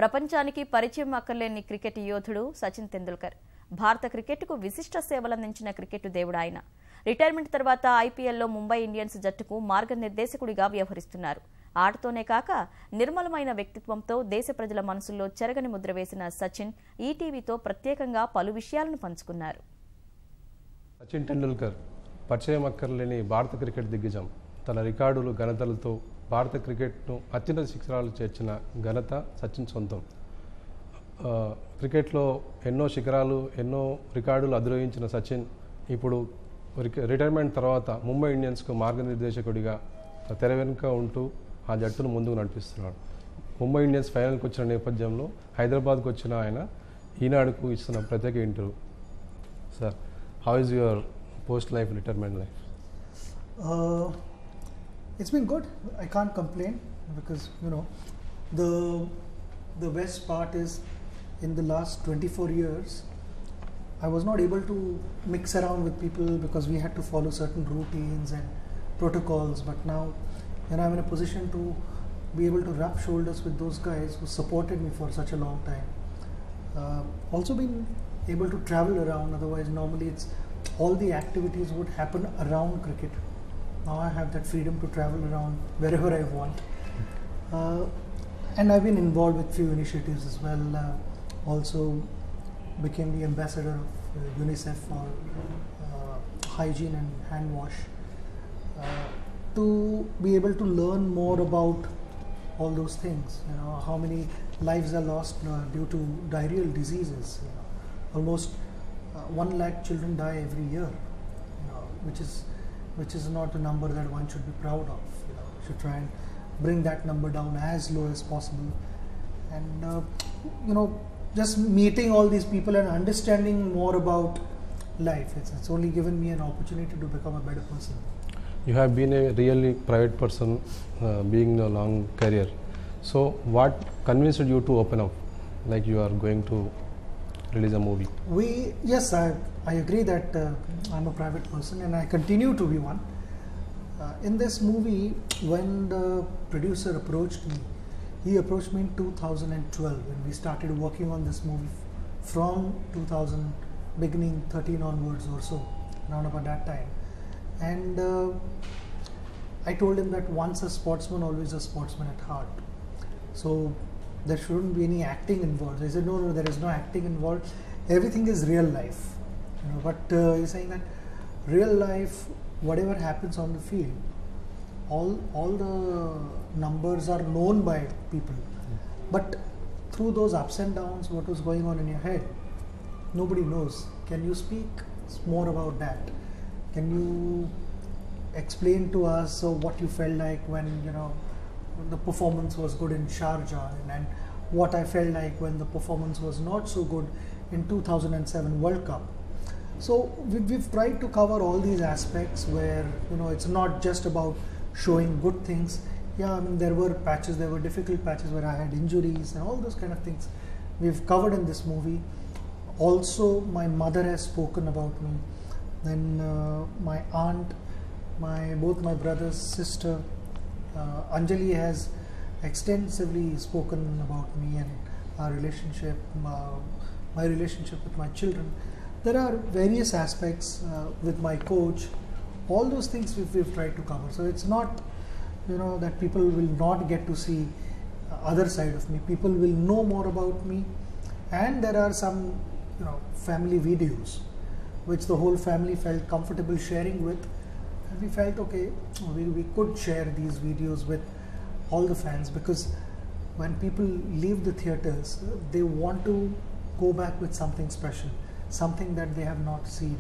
ప్రపంచానికి పరిచయం అక్కర్లేని క్రికెట్ యోధుడు సచిన్ తెందుల్కర్. భారత క్రికెట్కు విశిష్ట సేవలందించిన క్రికెట్ దేవుడు ఆయన. రిటైర్మెంట్ తర్వాత ఐపీఎల్లో ముంబై ఇండియన్స్ జట్టుకు మార్గనిర్దేశకుడిగా వ్యవహరిస్తున్నారు. ఆటతోనే కాక నిర్మలమైన వ్యక్తిత్వంతో దేశ ప్రజల మనసుల్లో చెరగని ముద్ర వేసిన సచిన్ ఈటీవీతో ప్రత్యేకంగా పలు విషయాలను పంచుకున్నారు. సచిన్ టెండూల్కర్ పరిచయం అక్కర్లేని భారత క్రికెట్ దిగ్గజం. తన రికార్డులు ఘనతలతో భారత క్రికెట్ను అత్యున్నత శిఖరాలు చేర్చిన ఘనత సచిన్ సొంతం. క్రికెట్లో ఎన్నో శిఖరాలు, ఎన్నో రికార్డులు అధిరోహించిన సచిన్ ఇప్పుడు రిటైర్మెంట్ తర్వాత ముంబై ఇండియన్స్కు మార్గనిర్దేశకుడిగా తెర వెనుక ఉంటూ ఆ జట్టును ముందుకు నడిపిస్తున్నాడు. ముంబై ఇండియన్స్ ఫైనల్కి వచ్చిన నేపథ్యంలో హైదరాబాద్కు వచ్చిన ఆయన ఈనాడుకు ఇస్తున్న ప్రత్యేక interview. Sir, how is your post life, retirement life? It's been good. I can't complain because the best part is in the last 24 years I was not able to mix around with people because we had to follow certain routines and protocols, but now I'm in a position to be able to rub shoulders with those guys who supported me for such a long time. Also been able to travel around. Otherwise normally it's all the activities would happen around cricket. Now I have that freedom to travel around wherever I want. And I've been involved with few initiatives as well. Also became the ambassador of UNICEF for hygiene and hand wash. To be able to learn more about all those things, how many lives are lost due to diarrheal diseases. Almost 1 lakh children die every year, which is not a number that one should be proud of. Should try and bring that number down as low as possible. And just meeting all these people and understanding more about life, it's only given me an opportunity to become a better person. You have been a really private person, being a long career. So what convinced you to open up, like you are going to release a movie? Yes, I agree that I'm a private person and I continue to be one. In this movie, when the producer approached me, he approached me in 2012 when we started working on this movie from 2000 beginning 13 onwards or so, around about that time. And I told him that once a sportsman, always a sportsman at heart. So there shouldn't be any acting involved. I said, no, there is no acting involved. Everything is real life. But he's saying that real life, whatever happens on the field, all the numbers are known by people. But through those ups and downs, what was going on in your head, nobody knows. Can you speak more about that? Can you explain to us what you felt like when the performance was good in Sharjah, and what I felt like when the performance was not so good in 2007 World Cup? So we've tried to cover all these aspects where it's not just about showing good things. Yeah, I mean, there were patches, there were difficult patches where I had injuries and all those kind of things we've covered in this movie. Also, my mother has spoken about me. Then my aunt, both my brother's sister, Anjali has extensively spoken about me and our relationship, my relationship with my children. There are various aspects with my coach. All those things we've tried to cover. So it's not, that people will not get to see other side of me. People will know more about me, and there are some, family videos which the whole family felt comfortable sharing with, and we felt okay, we could share these videos with all the fans, because when people leave the theaters, they want to go back with something special, something that they have not seen.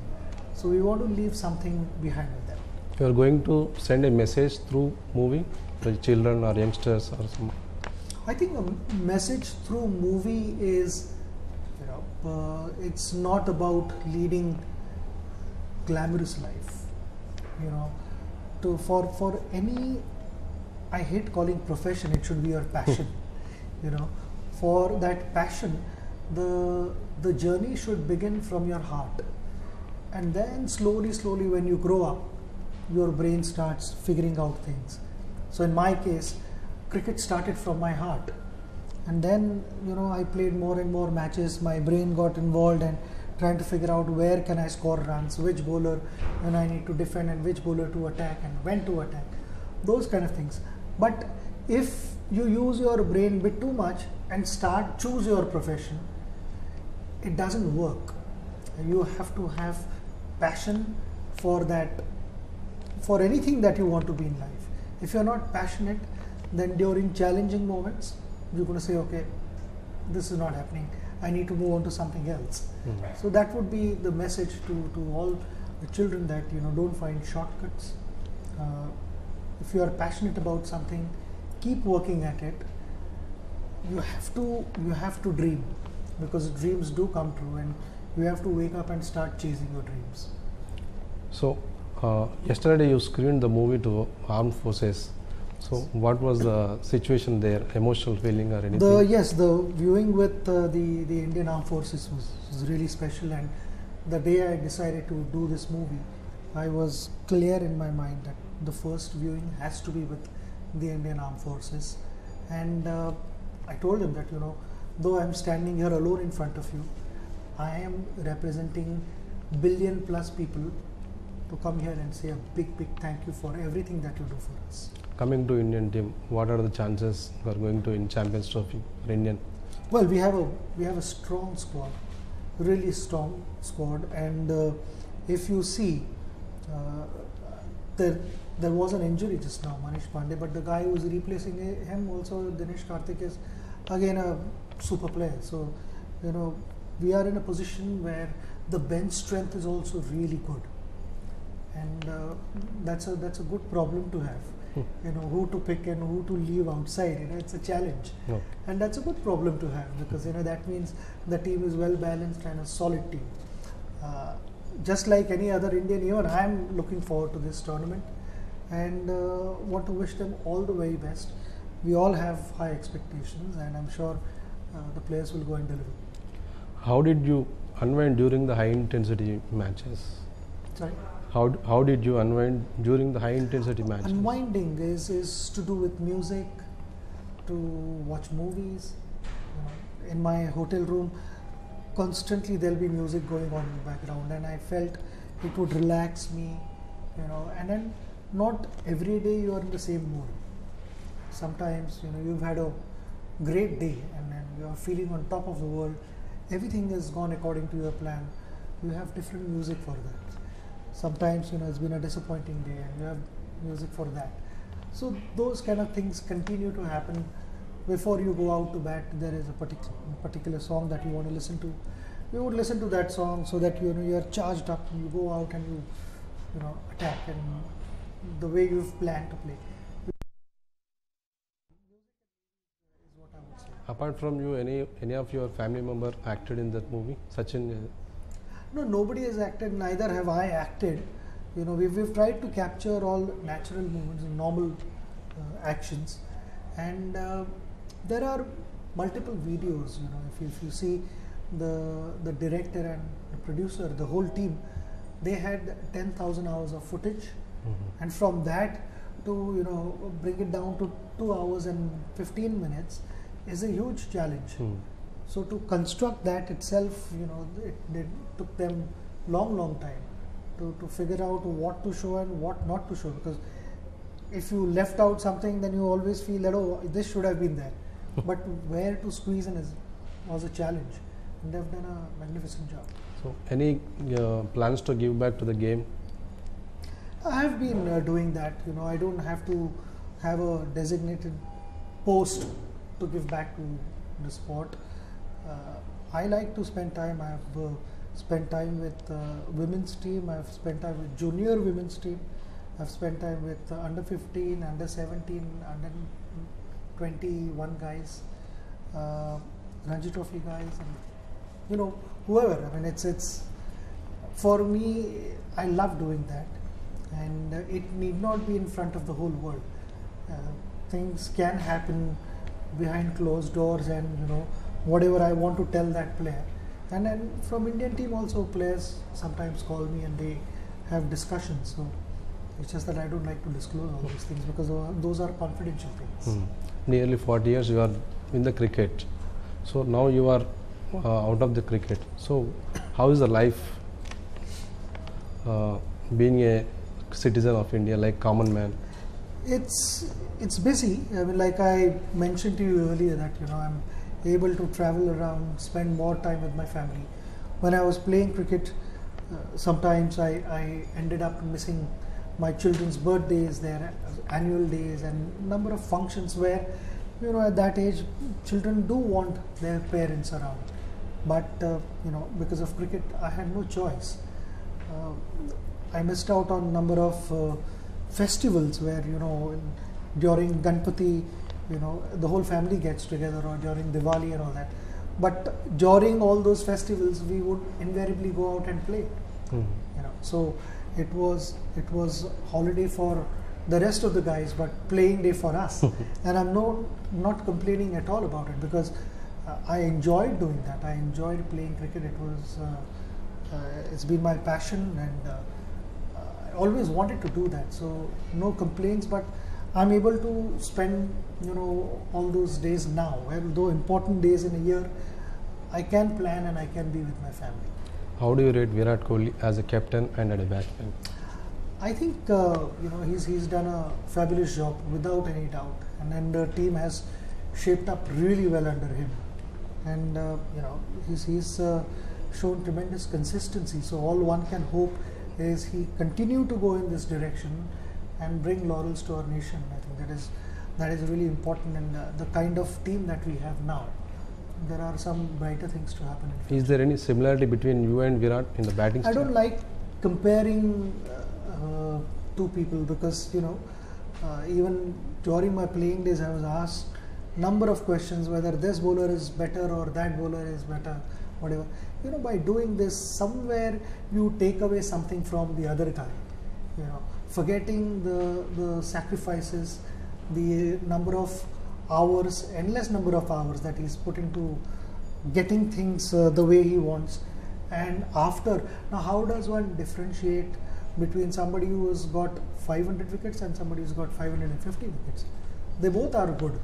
So we want to leave something behind with them. You are going to send a message through movie to children or youngsters or some? I think a message through movie is, it's not about leading glamorous life. For any, I hate calling profession, it should be your passion. For that passion, the journey should begin from your heart, and then slowly when you grow up, your brain starts figuring out things. So in my case, cricket started from my heart, And then, I played more and more matches. My brain got involved and trying to figure out where can I score runs, which bowler I need to defend and which bowler to attack and when to attack, those kind of things. But if you use your brain a bit too much and choose your profession, it doesn't work. You have to have passion for that, for anything that you want to be in life. If you're not passionate, then during challenging moments, you're going to say, okay, this is not happening. I need to move on to something else. So that would be the message to all the children, that don't find shortcuts. If you are passionate about something, keep working at it. You have to dream, because dreams do come true, and you have to wake up and start chasing your dreams. So yesterday you screened the movie to armed forces. So what was the situation there, emotional feeling or anything? The viewing with the Indian Armed Forces was really special, and the day I decided to do this movie, I was clear in my mind that the first viewing has to be with the Indian Armed Forces. And I told him that, though I'm standing here alone in front of you, I am representing billion plus people to come here and say a big thank you for everything that you do for us. Coming to Indian team, what are the chances you are going to win Champions Trophy for Indian? Well, we have a strong squad, really strong squad, and if you see, there was an injury just now, Manish Pandey, but the guy who is replacing him also, Dinesh Karthik, is again a super player. So, we are in a position where the bench strength is also really good, and that's a good problem to have. Who to pick and who to leave outside. It's a challenge, and that's a good problem to have, because that means the team is well balanced and a solid team. Just like any other Indian, even I'm looking forward to this tournament, and want to wish them all the very best. We all have high expectations, and I'm sure the players will go and deliver. How did you unwind during the high intensity matches? Sorry? How did you unwind during the high intensity matches? Unwinding is to do with music, to watch movies. In my hotel room, constantly there'll be music going on in the background, and I felt it would relax me, and then not every day you are in the same mood. Sometimes, you've had a great day and then you are feeling on top of the world. Everything has gone according to your plan. You have different music for that. Sometimes, it's been a disappointing day and you have music for that. So those kind of things continue to happen. Before you go out to bat, there is a particular song that you want to listen to. You would listen to that song so that you are charged up and you go out and you attack and the way you've planned to play. Is what I would say. Apart from you, any of your family member acted in that movie? Sachin? No, nobody has acted, neither have I acted. We've tried to capture all natural movements and normal actions, and there are multiple videos. If you see the director and the producer, the whole team, they had 10,000 hours of footage, and from that to bring it down to 2 hours and 15 minutes is a huge challenge. So to construct that itself, it took them long time to figure out what to show and what not to show, because if you left out something, then you always feel that, oh, this should have been there. But where to squeeze in was a challenge, and they've done a magnificent job. So any plans to give back to the game? I have been doing that. I don't have to have a designated post to give back to the sport. I like to spend time. I have spent time with women's team. I have spent time with junior women's team. I have spent time with under 15, under 17, under 21 guys, Ranji Trophy guys, and whoever. I mean, it's for me. I love doing that, and it need not be in front of the whole world. Things can happen behind closed doors, and whatever I want to tell that player. And then from Indian team also, players sometimes call me and they have discussions. So it's just that I don't like to disclose all these things because those are confidential things. Nearly 40 years you are in the cricket. So now you are out of the cricket. So how is the life being a citizen of India, like common man? It's busy. I mean, like I mentioned to you earlier, that I'm able to travel around, spend more time with my family. When I was playing cricket, sometimes I ended up missing my children's birthdays, their annual days, and number of functions where at that age children do want their parents around. But because of cricket, I had no choice. I missed out on number of festivals where during Ganpati, the whole family gets together, or during Diwali and all that. But during all those festivals, we would invariably go out and play. So it was holiday for the rest of the guys, but playing day for us. And I'm not complaining at all about it, because I enjoyed doing that. I enjoyed playing cricket. It's been my passion, and I always wanted to do that. So no complaints, but I'm able to spend all those days now. Although important days in a year, I can plan and I can be with my family. How do you rate Virat Kohli as a captain and as a batsman? I think he's done a fabulous job without any doubt, and then the team has shaped up really well under him, and he's shown tremendous consistency. So all one can hope is he continue to go in this direction and bring laurels to our nation. I think that is really important, and the kind of team that we have now, there are some brighter things to happen. Is there any similarity between you and Virat in the batting style? I don't like comparing two people, because even during my playing days I was asked number of questions whether this bowler is better or that bowler is better, whatever. By doing this, somewhere you take away something from the other guy, forgetting the sacrifices, the number of hours, endless number of hours that he's put into getting things the way he wants. And after, now how does one differentiate between somebody who has got 500 wickets and somebody who's got 550 wickets? They both are good,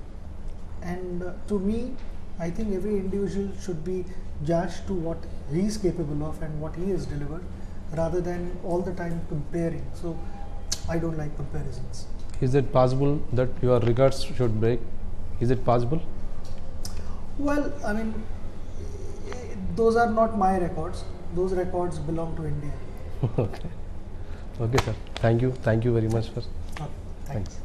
and to me, I think every individual should be judged to what he is capable of and what he has delivered, rather than all the time comparing. So I don't like comparisons. Is it possible that your records should break? Is it possible? Well, I mean, those are not my records. Those records belong to India. Okay, sir. Thank you very much, sir. Thanks.